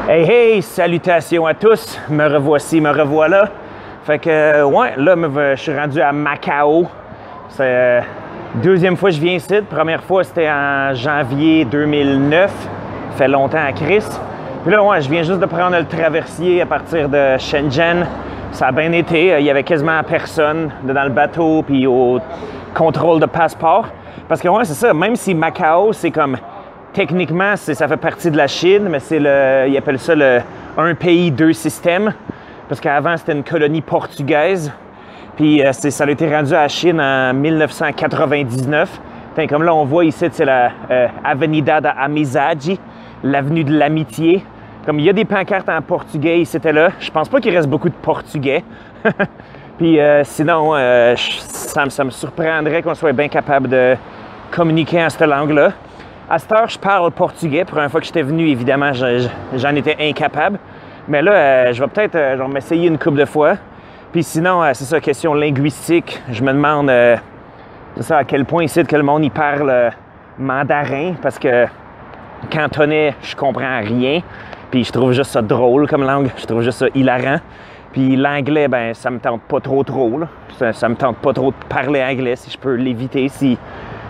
Hey hey, salutations à tous, me revoici, me revoilà. Fait que, ouais, là, je suis rendu à Macao. C'est deuxième fois que je viens ici. Première fois, c'était en janvier 2009. Ça fait longtemps à Chris. Puis là, ouais, je viens juste de prendre le traversier à partir de Shenzhen. Ça a bien été. Il y avait quasiment personne dans le bateau puis au contrôle de passeport. Parce que, ouais, c'est ça, même si Macao, c'est comme... Techniquement, ça fait partie de la Chine, mais c'est ils appellent ça le un pays, deux systèmes. Parce qu'avant, c'était une colonie portugaise. Puis ça a été rendu à la Chine en 1999. Enfin, comme là, on voit ici, c'est la Avenida da Amizade, l'avenue de l'amitié. Comme il y a des pancartes en portugais, c'était là. Je pense pas qu'il reste beaucoup de portugais. Puis sinon, ça me surprendrait qu'on soit bien capable de communiquer en cette langue-là. À cette heure, je parle portugais. Pour une fois que j'étais venu, évidemment, j'en étais incapable. Mais là, je vais peut-être m'essayer une couple de fois. Puis sinon, c'est ça, question linguistique. Je me demande, c'est ça, à quel point ici que le monde il parle mandarin. Parce que cantonais, je comprends rien. Puis je trouve juste ça drôle comme langue. Je trouve juste ça hilarant. Puis l'anglais, ben ça me tente pas trop là. Ça me tente pas trop de parler anglais si je peux l'éviter. Si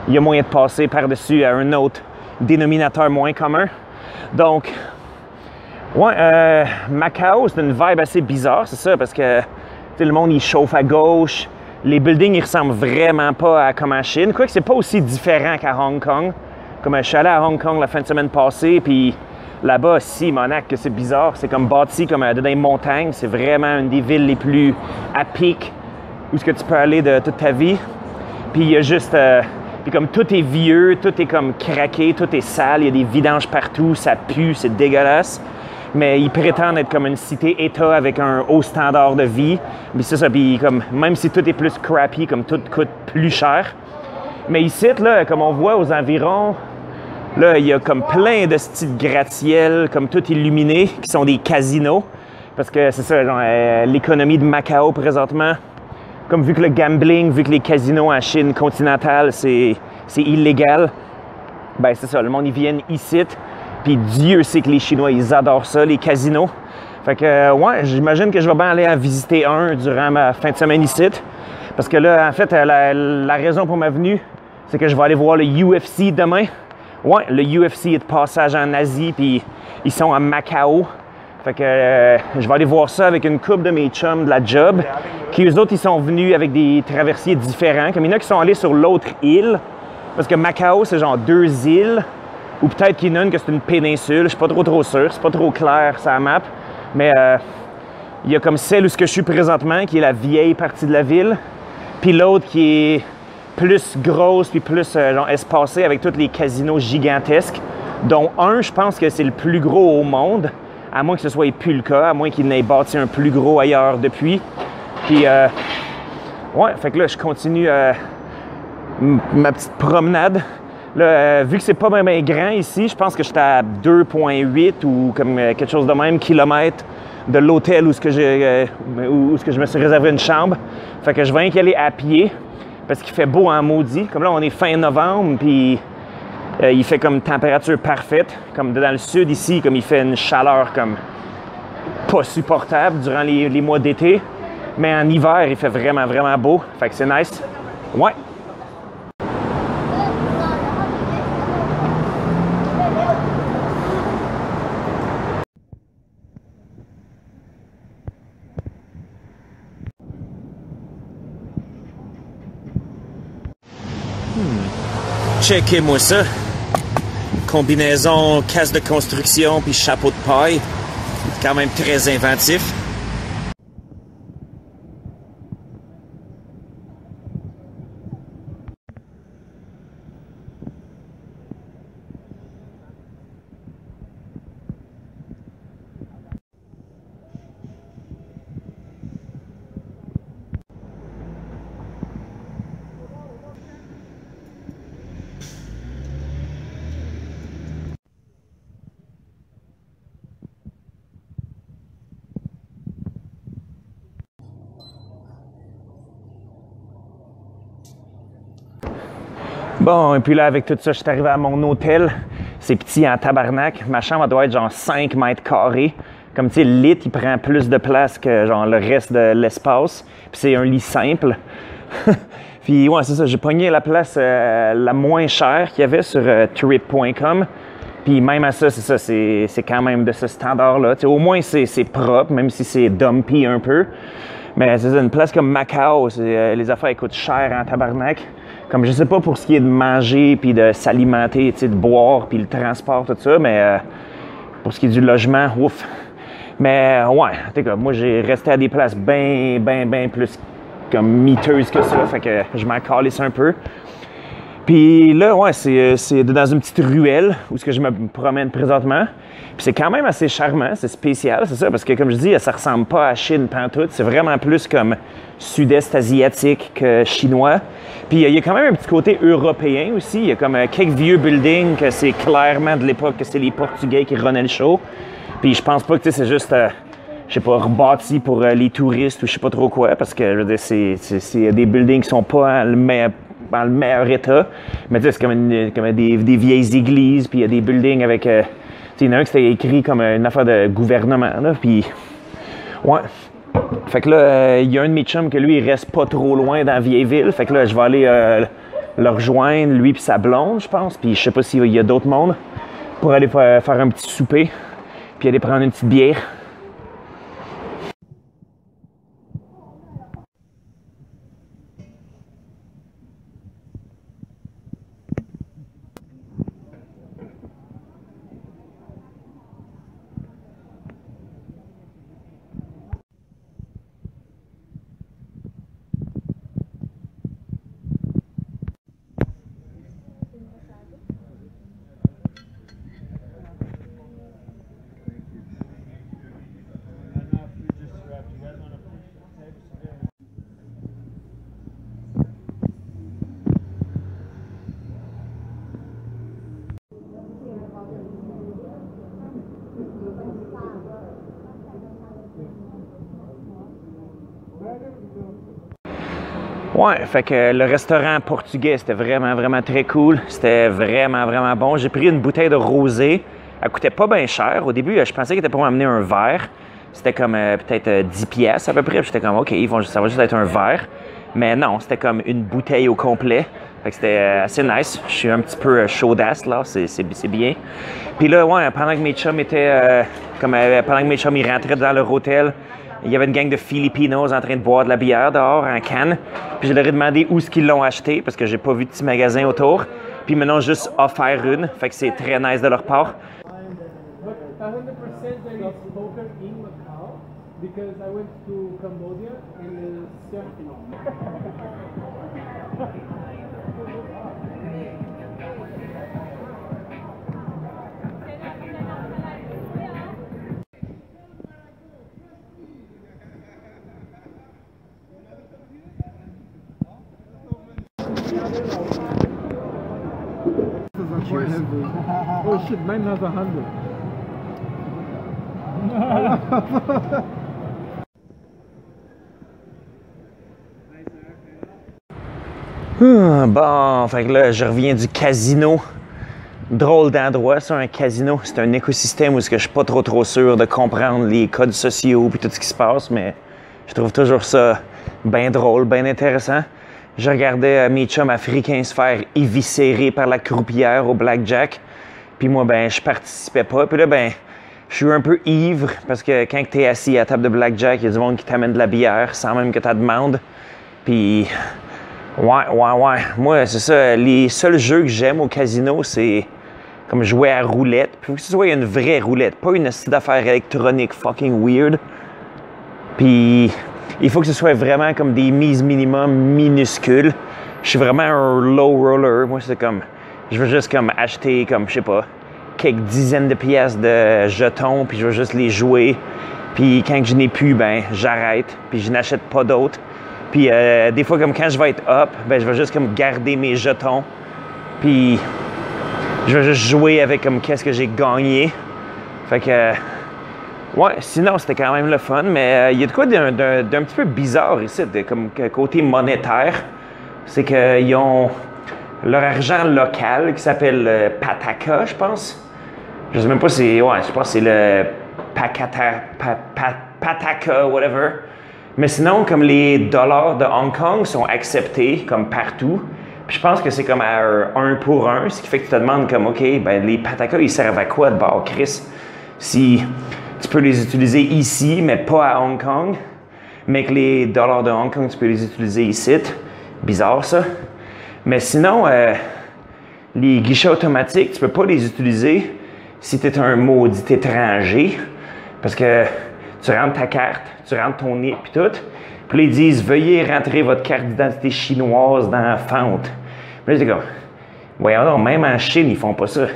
il y a moyen de passer par-dessus à un autre dénominateur moins commun. Donc, ouais, Macao, c'est une vibe assez bizarre, c'est ça, parce que le monde, il chauffe à gauche. Les buildings, ils ressemblent vraiment pas à comme en Chine. Quoique, c'est pas aussi différent qu'à Hong Kong. Comme je suis allé à Hong Kong la fin de semaine passée, puis là-bas, Monac, c'est bizarre. C'est comme bâti comme dans les montagnes. C'est vraiment une des villes les plus à pic où est-ce que tu peux aller de toute ta vie. Puis il y a juste... Puis comme tout est vieux, tout est comme craqué, tout est sale, il y a des vidanges partout, ça pue, c'est dégueulasse. Mais ils prétendent être comme une cité-État avec un haut standard de vie. Puis c'est ça, puis comme, même si tout est plus crappy, comme tout coûte plus cher. Mais ici, là, comme on voit aux environs, là, il y a comme plein de styles gratte-ciel, comme tout illuminé, qui sont des casinos. Parce que c'est ça, l'économie de Macao présentement. Comme vu que le gambling, vu que les casinos en Chine continentale, c'est illégal, ben c'est ça, le monde, ils viennent ici, puis Dieu sait que les Chinois, ils adorent ça, les casinos. Fait que, ouais, j'imagine que je vais bien aller en visiter un durant ma fin de semaine ici. Parce que là, en fait, la raison pour ma venue, c'est que je vais aller voir le UFC demain. Ouais, le UFC est de passage en Asie, puis ils sont à Macao. Fait que je vais aller voir ça avec une couple de mes chums de la job, qui eux autres, ils sont venus avec des traversiers différents. Comme il y en a qui sont allés sur l'autre île, parce que Macao, c'est genre 2 îles, ou peut-être qu'il y en a une que c'est une péninsule, je suis pas trop sûr, c'est pas trop clair sur la map. Mais il y a comme celle où je suis présentement, qui est la vieille partie de la ville, puis l'autre qui est plus grosse, puis plus genre espacée, avec tous les casinos gigantesques, dont un, je pense que c'est le plus gros au monde. À moins que ce soit plus le cas, à moins qu'il n'ait bâti un plus gros ailleurs depuis. Puis, ouais, fait que là, je continue ma petite promenade. Là, vu que c'est pas bien grand ici, je pense que j'étais à 2,8 ou comme quelque chose de même kilomètres de l'hôtel où je me suis réservé une chambre. Fait que je vais y aller à pied parce qu'il fait beau en maudit. Comme là, on est fin novembre, puis... il fait comme température parfaite, comme dans le sud ici, comme il fait une chaleur comme pas supportable durant les mois d'été. Mais en hiver, il fait vraiment, vraiment beau. Fait que c'est nice. Ouais. Checkez-moi ça. Combinaison, casse de construction puis chapeau de paille. Quand même très inventif. Bon, et puis là, avec tout ça, je suis arrivé à mon hôtel. C'est petit en tabarnak. Ma chambre doit être genre 5 mètres carrés. Comme tu sais, le lit, il prend plus de place que genre le reste de l'espace. Puis c'est un lit simple. Puis ouais, c'est ça, j'ai pogné la place la moins chère qu'il y avait sur trip.com. Puis même à ça, c'est ça, c'est quand même de ce standard-là. Au moins, c'est propre, même si c'est dumpy un peu. Mais c'est ça, une place comme Macao, les affaires elles coûtent cher en tabarnak. Comme je sais pas pour ce qui est de manger, puis de s'alimenter, de boire, puis le transport, tout ça, mais pour ce qui est du logement, ouf. Mais ouais, en tout cas, moi j'ai resté à des places bien plus comme miteuses que ça, fait que je m'en calisse un peu. Puis là, ouais, c'est dans une petite ruelle où je me promène présentement. Puis c'est quand même assez charmant, c'est spécial, c'est ça, parce que comme je dis, ça ressemble pas à Chine pantoute. C'est vraiment plus comme sud-est asiatique que chinois. Puis il y a quand même un petit côté européen aussi. Il y a comme quelques vieux buildings que c'est clairement de l'époque que c'est les Portugais qui runnaient le show. Puis je pense pas que c'est juste, je sais pas, rebâti pour les touristes ou je sais pas trop quoi, parce que je veux dire, c'est des buildings qui sont pas dans le meilleur état. Mais tu sais, c'est comme des vieilles églises, puis il y a des buildings avec, tu sais, il y en a un qui c'était écrit comme une affaire de gouvernement, là, puis ouais. Fait que là, il y a un de mes chums que lui, il reste pas trop loin dans Vieilleville. Fait que là, je vais aller le rejoindre, lui puis sa blonde, je pense. Puis je sais pas s'il y a d'autres mondes pour aller faire un petit souper, puis aller prendre une petite bière. Ouais, fait que le restaurant portugais, c'était vraiment très cool. C'était vraiment bon. J'ai pris une bouteille de rosé. Elle coûtait pas bien cher. Au début, je pensais qu'ils étaient pour m'amener un verre. C'était comme peut-être 10 pièces à peu près. J'étais comme, OK, ça va juste être un verre. Mais non, c'était comme une bouteille au complet. Fait que c'était assez nice. Je suis un petit peu chaudasse, là. C'est bien. Puis là, ouais, pendant que mes chums ils rentraient dans leur hôtel, il y avait une gang de Filipinos en train de boire de la bière dehors en canne. Puis je leur ai demandé où est-ce qu'ils l'ont acheté parce que j'ai pas vu de petit magasin autour. Puis ils m'ont juste offert une. Fait que c'est très nice de leur part. Because I went to Cambodia and oh shit, mine has 100. Bon, fait que là, je reviens du casino. Drôle d'endroit, ça, un casino. C'est un écosystème où je suis pas trop sûr de comprendre les codes sociaux et tout ce qui se passe, mais je trouve toujours ça bien drôle, bien intéressant. Je regardais mes chums africains se faire éviscérer par la croupière au blackjack. Puis moi, ben, je participais pas. Puis là, ben, je suis un peu ivre parce que quand tu es assis à la table de blackjack, il y a du monde qui t'amène de la bière sans même que tu demandes. Puis, ouais. Moi, c'est ça. Les seuls jeux que j'aime au casino, c'est comme jouer à roulette. Puis, il faut que ce soit une vraie roulette, pas une astuce d'affaires électronique fucking weird. Puis, il faut que ce soit vraiment comme des mises minimum minuscules. Je suis vraiment un low roller. Moi, c'est comme, je veux juste comme acheter comme, je sais pas, quelques dizaines de pièces de jetons, puis je veux juste les jouer. Puis quand je n'ai plus, ben j'arrête, puis je n'achète pas d'autres. Puis des fois, comme quand je vais être up, ben je vais juste comme garder mes jetons. Puis je vais juste jouer avec comme qu'est-ce que j'ai gagné. Fait que, ouais, sinon c'était quand même le fun, mais il y a de quoi d'un petit peu bizarre ici, comme côté monétaire. C'est qu'ils ont leur argent local qui s'appelle Pataka, je pense. Je sais même pas si ouais, je pense que c'est le Pataka, whatever. Mais sinon, comme les dollars de Hong Kong sont acceptés comme partout, puis je pense que c'est comme à un pour un, ce qui fait que tu te demandes comme, OK, ben les Pataka, ils servent à quoi de bord, Chris? Si tu peux les utiliser ici, mais pas à Hong Kong, mais que les dollars de Hong Kong, tu peux les utiliser ici. Bizarre, ça. Mais sinon, les guichets automatiques, tu peux pas les utiliser si tu es un maudit étranger, parce que tu rentres ta carte, tu rentres ton nez puis tout, puis là, ils disent « Veuillez rentrer votre carte d'identité chinoise dans la fente. » Puis là, j'étais comme « Voyons donc, même en Chine, ils font pas ça. »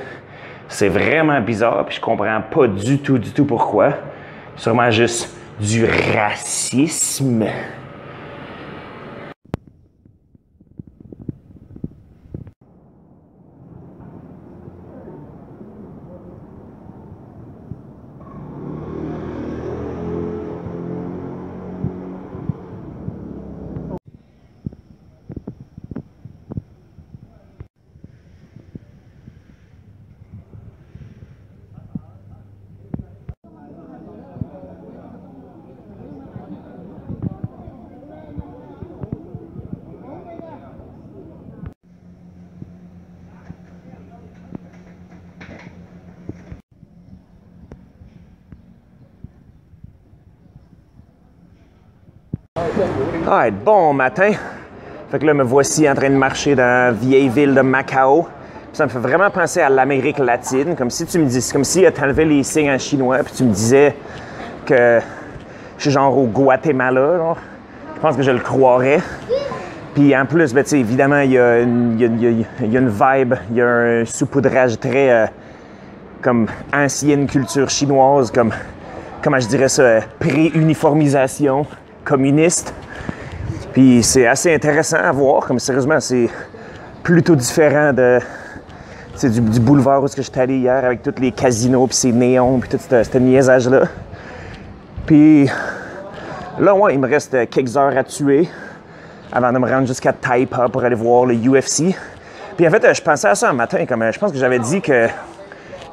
C'est vraiment bizarre, puis je comprends pas du tout pourquoi. Sûrement juste du racisme. Ah, bon matin. Fait que là, me voici en train de marcher dans la vieille ville de Macao. Ça me fait vraiment penser à l'Amérique latine, comme si tu me dis, comme si tu enlevais les signes en chinois, puis tu me disais que je suis genre au Guatemala. Genre. Je pense que je le croirais. Puis en plus, ben, évidemment, il y a une vibe, il y a un saupoudrage très comme ancienne culture chinoise, comme comment je dirais ça, pré-uniformisation communiste. Puis c'est assez intéressant à voir, comme sérieusement, c'est plutôt différent du boulevard où je suis allé hier avec tous les casinos, puis ces néons, puis tout ce niaisage-là. Puis là, ouais, il me reste quelques heures à tuer avant de me rendre jusqu'à Taipa pour aller voir le UFC. Puis en fait, je pensais à ça un matin, comme je pense que j'avais dit que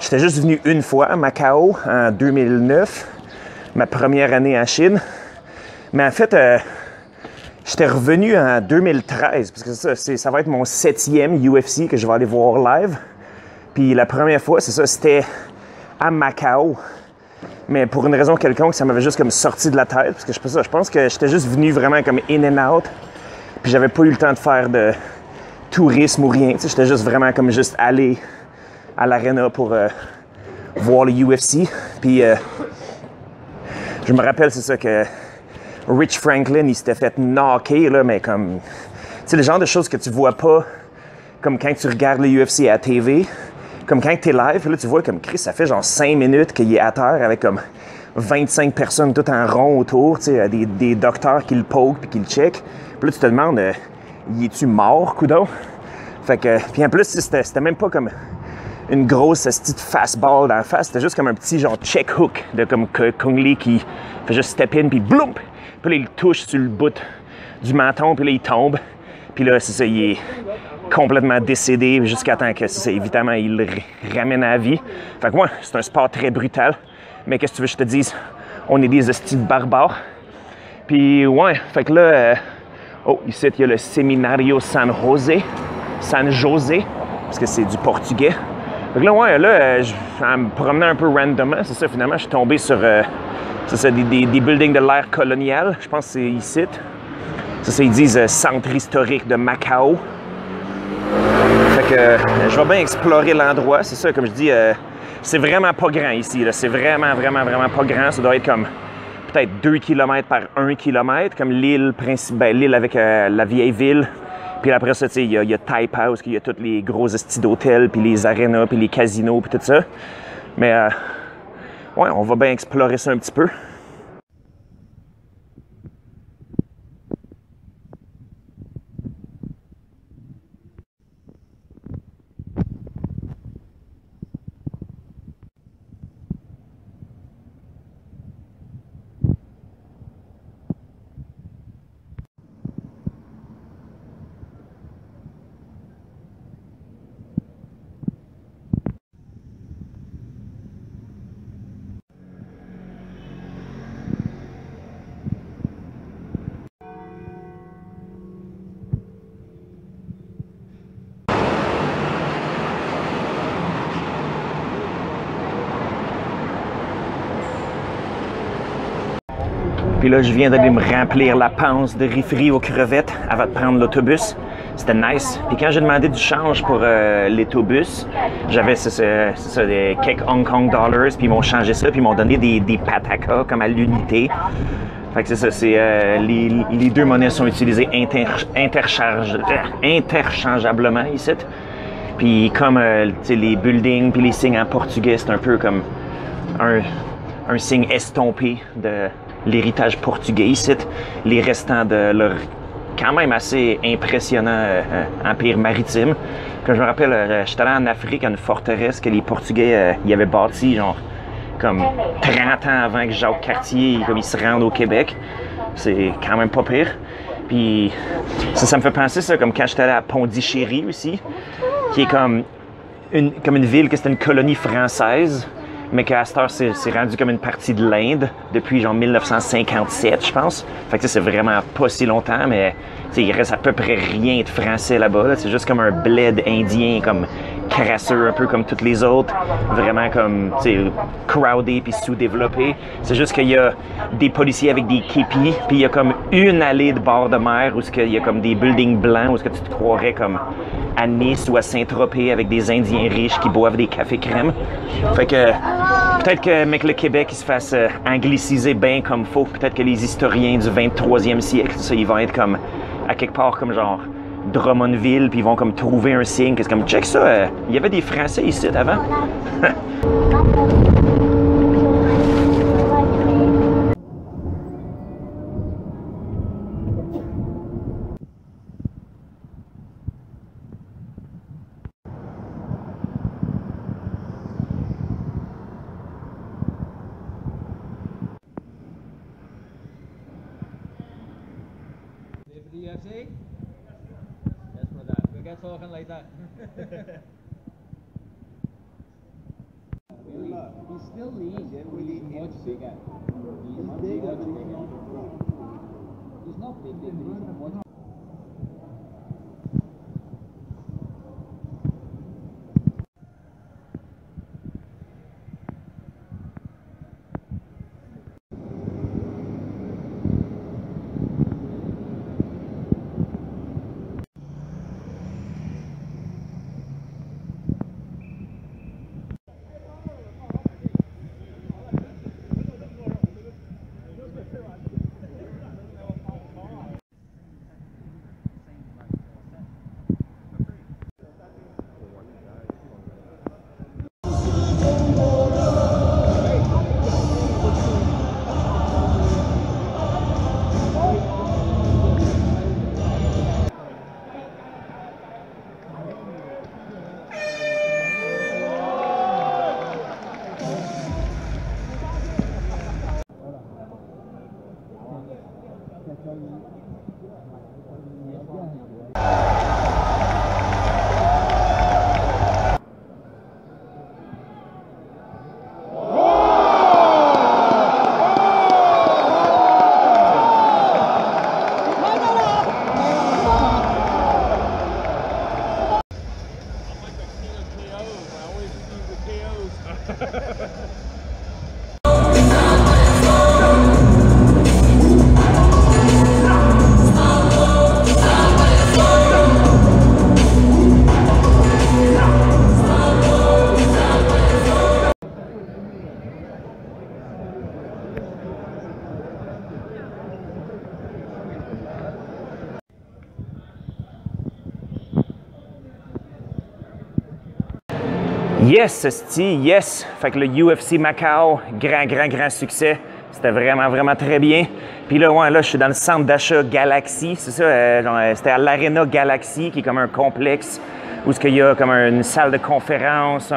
j'étais juste venu une fois à Macao en 2009, ma première année en Chine. Mais en fait, j'étais revenu en 2013, parce que ça va être mon 7e UFC que je vais aller voir live. Puis la première fois, c'était à Macao. Mais pour une raison quelconque, ça m'avait juste comme sorti de la tête, parce que je pense que j'étais juste venu vraiment comme in and out. Puis j'avais pas eu le temps de faire de tourisme ou rien. J'étais juste vraiment comme juste allé à l'arena pour voir le UFC. Puis je me rappelle, c'est ça, que Rich Franklin, il s'était fait knocker, là, mais comme... Tu sais, le genre de choses que tu vois pas, comme quand tu regardes le UFC à la TV, comme quand t'es live, là, tu vois comme Chris, ça fait genre 5 minutes qu'il est à terre avec comme 25 personnes tout en rond autour, tu sais, des docteurs qui le poke puis qui le check. Puis là, tu te demandes, y es-tu mort, coudon? Fait que... Puis en plus, c'était même pas comme une grosse petite fastball dans la face, c'était juste comme un petit genre check hook de comme Kung Lee qui fait juste step in puis bloum! Puis là, il touche sur le bout du menton, puis là, il tombe. Puis là, c'est ça, il est complètement décédé jusqu'à temps que, c'est ça, évidemment, il le ramène à la vie. Fait que moi, c'est un sport très brutal. Mais qu'est-ce que tu veux que je te dise? On est des hosties barbares. Puis ouais, fait que là... oh, ici, il y a le Seminario San José, parce que c'est du portugais. Fait que là, ouais, là, en me promenant un peu randomment, c'est ça, finalement, je suis tombé sur... c'est ça, des buildings de l'ère coloniale. Je pense que c'est ici. C'est ça, ils disent centre historique de Macao. Fait que je vais bien explorer l'endroit. C'est ça, comme je dis, c'est vraiment pas grand ici. Là. C'est vraiment pas grand. Ça doit être comme peut-être 2 km par 1 km, comme l'île principale, l'île avec la vieille ville. Puis après ça, il y a Taipa, où il y a tous les gros estis d'hôtels, puis les arénas, puis les casinos, puis tout ça. Mais ouais, on va bien explorer ça un petit peu. Puis là, je viens d'aller me remplir la panse de riz frit aux crevettes avant de prendre l'autobus. C'était nice. Puis quand j'ai demandé du change pour l'autobus, j'avais des quelques Hong Kong dollars, puis ils m'ont changé ça, puis ils m'ont donné des patakas comme à l'unité. Fait que c'est ça, les deux monnaies sont utilisées interchangeablement ici. Puis comme les buildings puis les signes en portugais, c'est un peu comme un signe estompé de l'héritage portugais ici. Les restants de leur quand même assez impressionnant empire maritime. Quand je me rappelle, j'étais allé en Afrique à une forteresse que les Portugais y avaient bâtie, genre comme 30 ans avant que Jacques Cartier comme il se rende au Québec. C'est quand même pas pire. Puis ça me fait penser ça comme quand j'étais allé à Pondichéry aussi, qui est comme une ville que c'était une colonie française, mais qu'à cette heure, c'est rendu comme une partie de l'Inde depuis genre 1957, je pense. Fait que c'est vraiment pas si longtemps, mais il reste à peu près rien de français là-bas. Là. C'est juste comme un bled indien, comme crasseux, un peu comme toutes les autres. Vraiment comme, crowded puis sous-développé. C'est juste qu'il y a des policiers avec des képis, puis il y a comme une allée de bord de mer où il y a comme des buildings blancs, où tu te croirais comme à Nice ou à Saint-Tropez avec des Indiens riches qui boivent des cafés crème. Fait que peut-être que le Québec il se fasse angliciser bien comme faut. Peut-être que les historiens du 23e siècle, ça, ils vont être comme à quelque part comme genre Drummondville, puis ils vont comme trouver un signe, que c'est comme check ça, il y avait des Français ici avant. UFC? Yes, for that. We get talking like that. He's still lean. He's much bigger. He's bigger. He's not big, he's much. Yes, esti, yes! Fait que le UFC Macao, grand succès. C'était vraiment très bien. Puis là, ouais, là, je suis dans le centre d'achat Galaxy, c'est ça? C'était à l'Arena Galaxy, qui est comme un complexe où il y a comme une salle de conférence,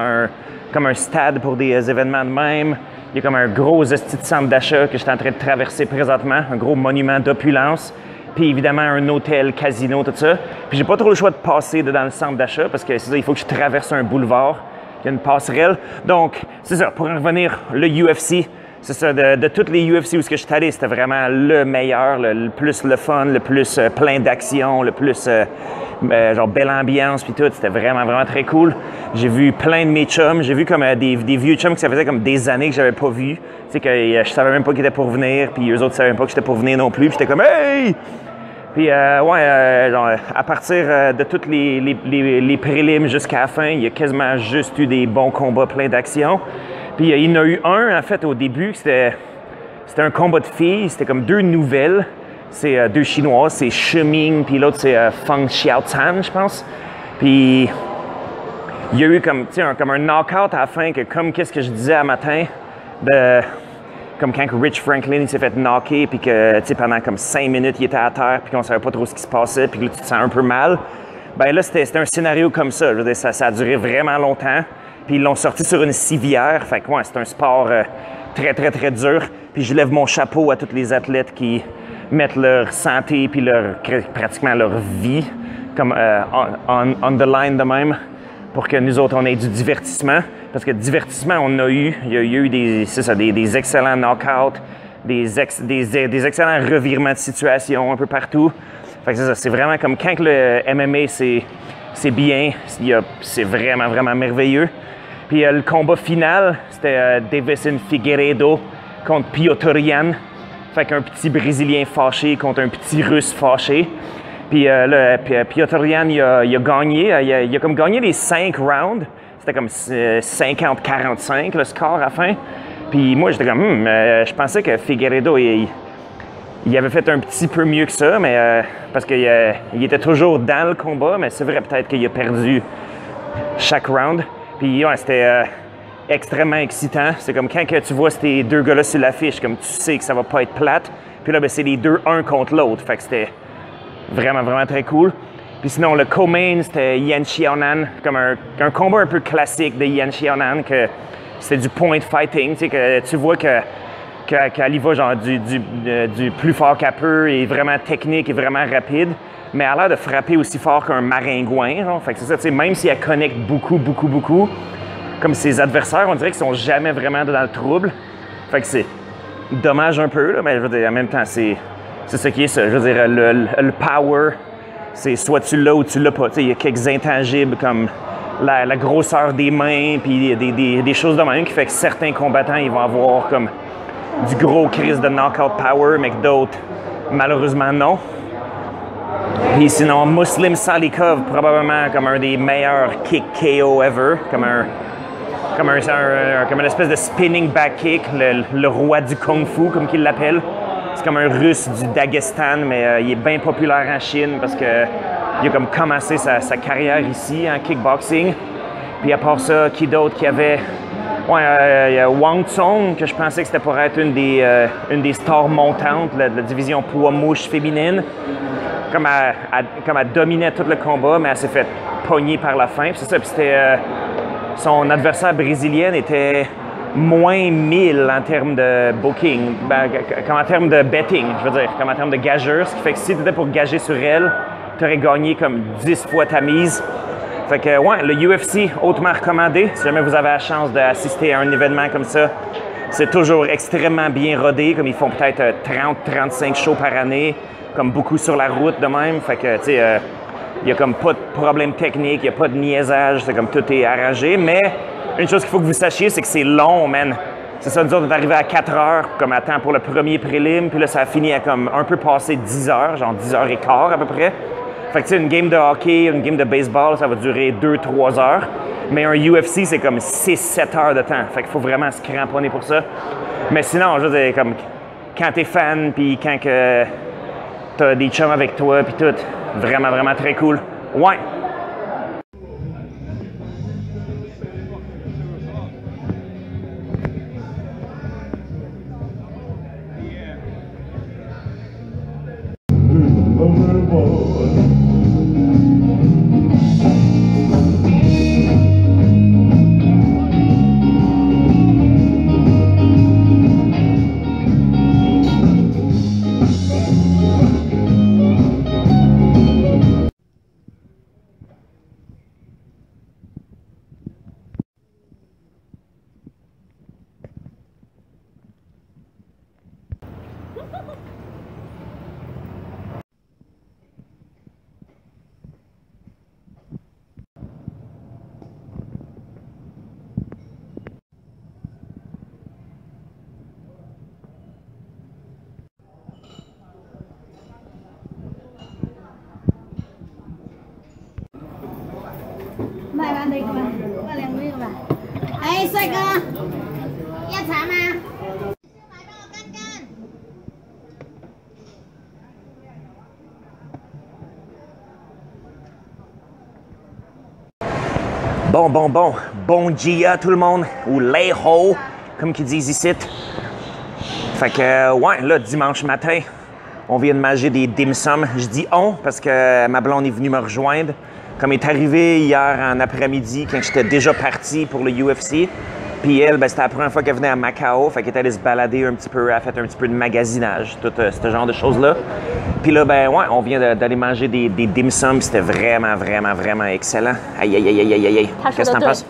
comme un stade pour des événements de même. Il y a comme un gros esti de centre d'achat que je suis en train de traverser présentement, un gros monument d'opulence. Puis évidemment, un hôtel, casino, tout ça. Puis j'ai pas trop le choix de passer dans le centre d'achat parce que c'est ça, il faut que je traverse un boulevard. Il y a une passerelle. Donc, c'est ça, pour en revenir, le UFC, c'est ça, de toutes les UFC où je suis allé, c'était vraiment le meilleur, le plus le fun, le plus plein d'action, le plus genre belle ambiance puis tout, c'était vraiment, vraiment très cool. J'ai vu plein de mes chums, j'ai vu comme des vieux chums que ça faisait comme des années que j'avais pas vu. Tu sais, que je savais même pas qu'ils étaient pour venir, puis eux autres savaient même pas que j'étais pour venir non plus, puis j'étais comme « Hey! » Puis genre, à partir de toutes les prélims jusqu'à la fin, il y a quasiment juste eu des bons combats, plein d'action. Puis il y en a eu un, en fait, au début, c'était un combat de filles, c'était comme deux nouvelles. C'est deux Chinoises, c'est Shiming, puis l'autre c'est Feng Xiaotan, je pense. Puis il y a eu comme un knockout à la fin, que comme qu'est-ce que je disais à matin, comme quand Rich Franklin s'est fait knocker, puis que pendant comme 5 minutes il était à terre, puis qu'on savait pas trop ce qui se passait, puis que là tu te sens un peu mal. Ben là c'était un scénario comme ça, je veux dire, ça a duré vraiment longtemps, puis ils l'ont sorti sur une civière, fait que ouais, c'est un sport très très très dur, puis je lève mon chapeau à tous les athlètes qui mettre leur santé puis pratiquement leur vie comme on the line de même pour que nous autres, on ait du divertissement. Parce que divertissement, il y a eu des excellents knockouts, des excellents revirements de situation un peu partout. Fait que c'est ça, c'est vraiment comme quand le MMA, c'est bien, c'est vraiment, vraiment merveilleux. Puis le combat final, c'était Deiveson Figueiredo contre Piotr Yan. Fait qu'un petit Brésilien fâché contre un petit Russe fâché. Puis là, Piotr Yan, il a gagné. Il a comme gagné les 5 rounds. C'était comme 50-45 le score à la fin. Puis moi, j'étais comme, je pensais que Figueiredo, il avait fait un petit peu mieux que ça, mais parce qu'il était toujours dans le combat, mais c'est vrai peut-être qu'il a perdu chaque round. Puis ouais, c'était extrêmement excitant. C'est comme quand que tu vois ces deux gars-là sur l'affiche, comme tu sais que ça va pas être plate. Puis là, ben, c'est les deux un contre l'autre. Fait que c'était vraiment, vraiment très cool. Puis sinon, le co-main, c'était Yan Xiaonan, comme un combat un peu classique de Yan Xiaonan, que c'était du point fighting, tu sais, que tu vois qu'elle y va genre du plus fort qu'elle peut, et vraiment technique et vraiment rapide, mais elle a l'air de frapper aussi fort qu'un maringouin, genre. Fait que c'est ça, tu sais, même si elle connecte beaucoup, comme ses adversaires, on dirait qu'ils sont jamais vraiment dans le trouble. Fait que c'est dommage un peu, là, mais je veux dire, en même temps, c'est ce qui est ça. Je veux dire, le power, c'est soit tu l'as ou tu l'as pas. Il y a quelques intangibles comme la grosseur des mains, puis des choses de même qui fait que certains combattants, ils vont avoir comme du gros crise de knockout power, mais que d'autres, malheureusement, non. Puis sinon, Muslim Salikov, probablement comme un des meilleurs kick KO ever, comme une espèce de spinning back kick, le roi du kung fu, comme qu'il l'appelle. C'est comme un russe du Daghestan, mais il est bien populaire en Chine parce qu'il a comme commencé sa carrière ici en kickboxing. Puis à part ça, qui d'autre qu'il y avait? Ouais, il y a Wang Tsong, que je pensais que c'était pour être une des stars montantes de la division poids-mouche féminine. Comme elle dominait tout le combat, mais elle s'est fait pogner par la fin. Puis c'est ça, puis son adversaire brésilienne était moins 1000 en termes de booking, comme en termes de betting, je veux dire, comme en termes de gageur, ce qui fait que si tu étais pour gager sur elle, tu aurais gagné comme 10 fois ta mise. Fait que, ouais, le UFC, hautement recommandé. Si jamais vous avez la chance d'assister à un événement comme ça, c'est toujours extrêmement bien rodé, comme ils font peut-être 30-35 shows par année, comme beaucoup sur la route de même. Fait que, tu sais, il n'y a comme pas de problème technique, il n'y a pas de niaisage, c'est comme tout est arrangé, mais une chose qu'il faut que vous sachiez, c'est que c'est long, man. C'est ça, nous autres, on est arrivé à 4 heures, comme à temps pour le premier prélim, puis là, ça a fini à comme un peu passé 10 heures, genre 10 heures et quart à peu près. Fait que, tu sais, une game de hockey, une game de baseball, ça va durer 2-3 heures. Mais un UFC, c'est comme 6-7 heures de temps. Fait qu'il faut vraiment se cramponner pour ça. Mais sinon, je veux dire, comme quand t'es fan, puis quand que t'as des chums avec toi, puis tout, vraiment, vraiment très cool. Ouais! đây qua qua liền nguyên mà ấy sao cơ ya thả mà Bon dia tout le monde, ou les ho, comme qu'ils disent ici. Fait que, ouais, là, dimanche matin, on vient de manger des dim sum. Je dis on parce que ma blonde est venue me rejoindre. Comme elle est arrivée hier en après-midi, quand j'étais déjà parti pour le UFC. Puis elle, ben, c'était la première fois qu'elle venait à Macao. Fait qu'elle est allée se balader un petit peu, elle a fait un petit peu de magasinage, tout ce genre de choses-là. Puis là, ben ouais, on vient d'aller manger des dim sum. C'était vraiment excellent. Aïe. Qu'est-ce que t'en penses?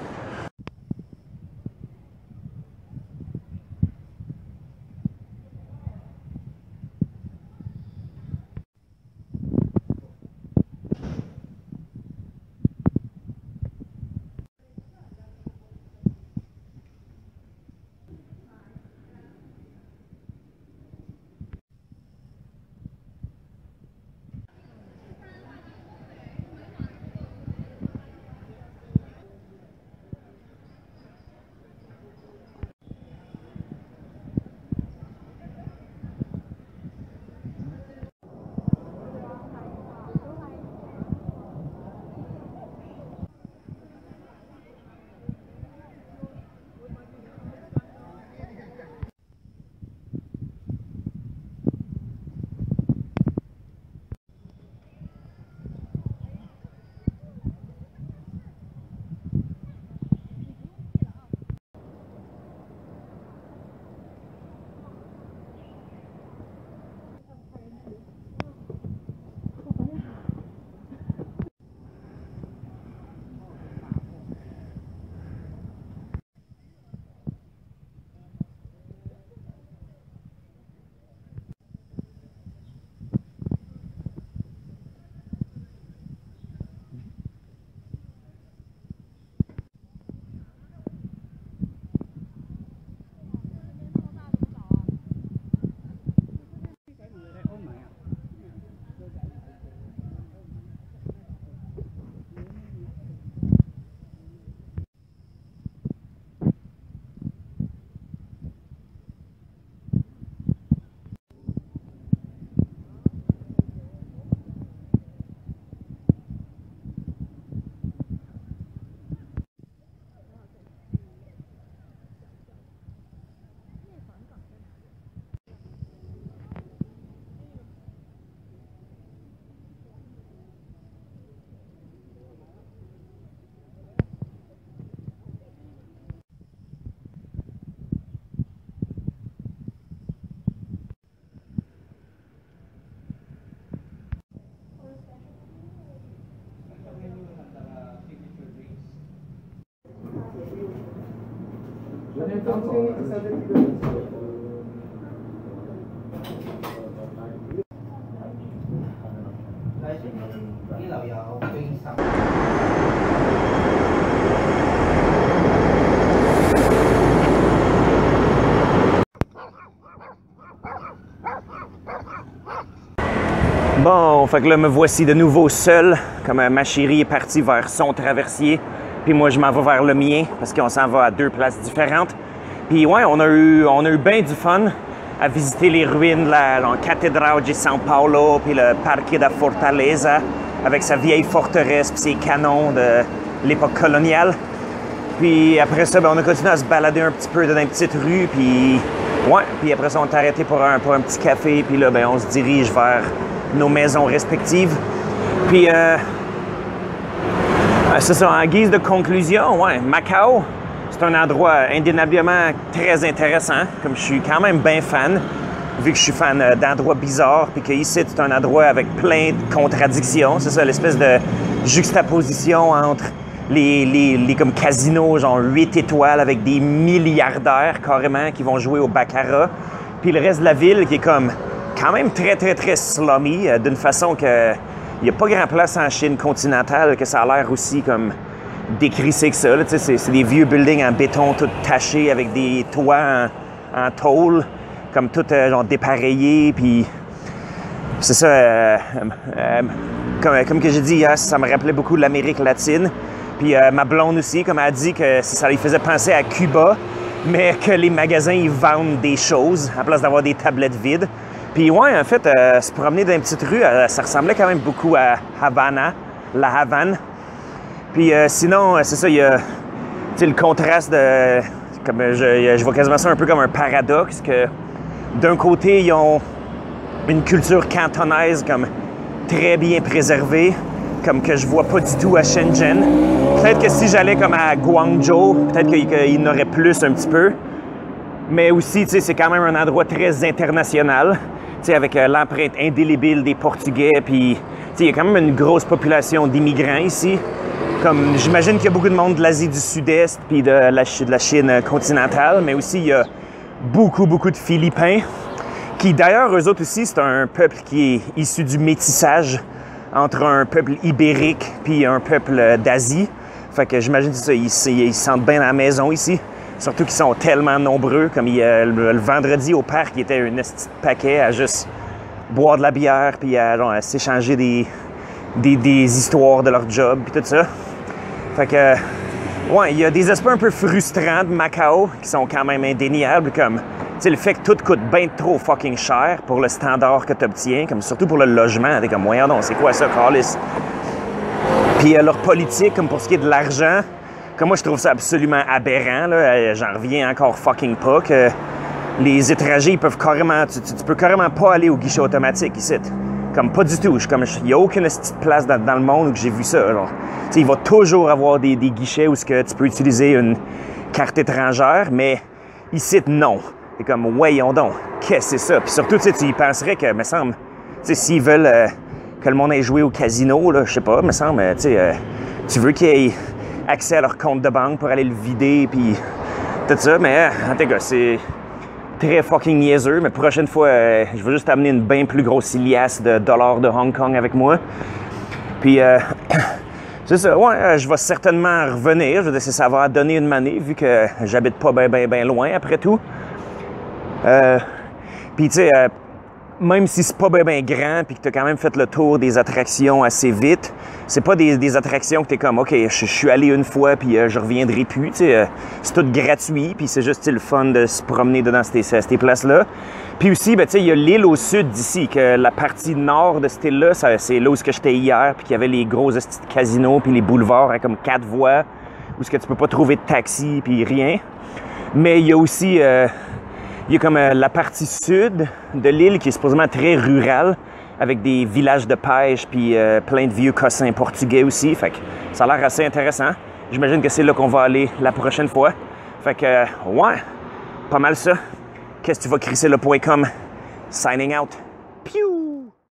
Bon, fait que là, me voici de nouveau seul, comme ma chérie est partie vers son traversier, puis moi, je m'en vais vers le mien, parce qu'on s'en va à deux places différentes. Puis ouais, on a eu bien du fun à visiter les ruines de la cathédrale de São Paulo, puis le Parque da Fortaleza, avec sa vieille forteresse, puis ses canons de l'époque coloniale. Puis après ça, ben, on a continué à se balader un petit peu dans une petite rue, puis ouais, puis après ça, on est arrêté pour un petit café, puis là, ben, on se dirige vers nos maisons respectives. Puis, c'est ça, en guise de conclusion, ouais, Macao, c'est un endroit indéniablement très intéressant, comme je suis quand même bien fan, vu que je suis fan d'endroits bizarres, puis qu'ici, c'est un endroit avec plein de contradictions. C'est ça, l'espèce de juxtaposition entre les comme casinos, genre 8 étoiles avec des milliardaires carrément qui vont jouer au baccarat, puis le reste de la ville qui est comme quand même très slummy, d'une façon que il n'y a pas grand place en Chine continentale que ça a l'air aussi comme décrissé que ça. Là, c'est des vieux buildings en béton tout tachés avec des toits en tôle, comme tout genre dépareillé. Puis c'est ça, comme que j'ai dit hier, ça me rappelait beaucoup l'Amérique latine. Puis ma blonde aussi, comme elle a dit que ça lui faisait penser à Cuba, mais que les magasins, ils vendent des choses à place d'avoir des tablettes vides. Puis ouais, en fait, se promener dans une petite rue, ça ressemblait quand même beaucoup à Havana, la Havane. Puis sinon, c'est ça, il y a le contraste de... Comme je vois quasiment ça un peu comme un paradoxe, que d'un côté, ils ont une culture cantonaise comme très bien préservée, comme que je vois pas du tout à Shenzhen. Peut-être que si j'allais comme à Guangzhou, peut-être qu'il y en aurait plus un petit peu. Mais aussi, tu sais, c'est quand même un endroit très international, tu sais, avec l'empreinte indélébile des Portugais, puis tu sais, il y a quand même une grosse population d'immigrants ici. Comme j'imagine qu'il y a beaucoup de monde de l'Asie du Sud-Est, puis de la Chine continentale, mais aussi il y a beaucoup de Philippins, qui d'ailleurs, eux autres aussi, c'est un peuple qui est issu du métissage entre un peuple ibérique puis un peuple d'Asie. Fait que j'imagine que ça, ils se sentent bien à la maison ici. Surtout qu'ils sont tellement nombreux, comme le vendredi au parc, il était un petit paquet à juste boire de la bière puis à s'échanger des histoires de leur job puis tout ça. Fait que, ouais, il y a des aspects un peu frustrants de Macao qui sont quand même indéniables, comme, tu sais, le fait que tout coûte bien trop fucking cher pour le standard que tu obtiens, comme surtout pour le logement. T'es comme, voyons donc, c'est quoi ça, Carlis? Puis leur politique, comme pour ce qui est de l'argent, comme moi, je trouve ça absolument aberrant, là. J'en reviens encore fucking pas, que les étrangers, ils peuvent carrément, tu peux carrément pas aller au guichet automatique ici. Comme pas du tout. Il n'y a aucune petite place dans le monde où j'ai vu ça. Il va toujours avoir des guichets où tu peux utiliser une carte étrangère, mais ici, non. C'est comme, voyons donc, qu'est-ce que c'est ça? Puis surtout, tu y penserais que, me semble, s'ils veulent que le monde aille jouer au casino, là, je sais pas, me semble, tu veux qu'ils aient accès à leur compte de banque pour aller le vider, puis tout ça, mais en tout cas, c'est très fucking niaiseux, mais prochaine fois, je vais juste amener une bien plus grosse liasse de dollars de Hong Kong avec moi. Puis, c'est ça, ouais, je vais certainement revenir. Je veux dire, ça va donner une manée, vu que j'habite pas bien loin, après tout. Puis, tu sais, même si c'est pas bien grand, puis que t'as quand même fait le tour des attractions assez vite, c'est pas des attractions que t'es comme, OK, je suis allé une fois, puis je reviendrai plus, tu sais. C'est tout gratuit, puis c'est juste le fun de se promener dedans ces places-là. Puis aussi, ben, tu sais, il y a l'île au sud d'ici, que la partie nord de cette île-là, c'est là où j'étais hier, puis qu'il y avait les gros casinos, puis les boulevards avec comme 4 voies, où tu peux pas trouver de taxi, puis rien. Mais il y a aussi... il y a comme la partie sud de l'île qui est supposément très rurale, avec des villages de pêche puis plein de vieux cossins portugais aussi. Fait que ça a l'air assez intéressant. J'imagine que c'est là qu'on va aller la prochaine fois. Fait que, ouais, pas mal ça. Qu'est-ce que tu vas crisser le .com? Signing out. Piou!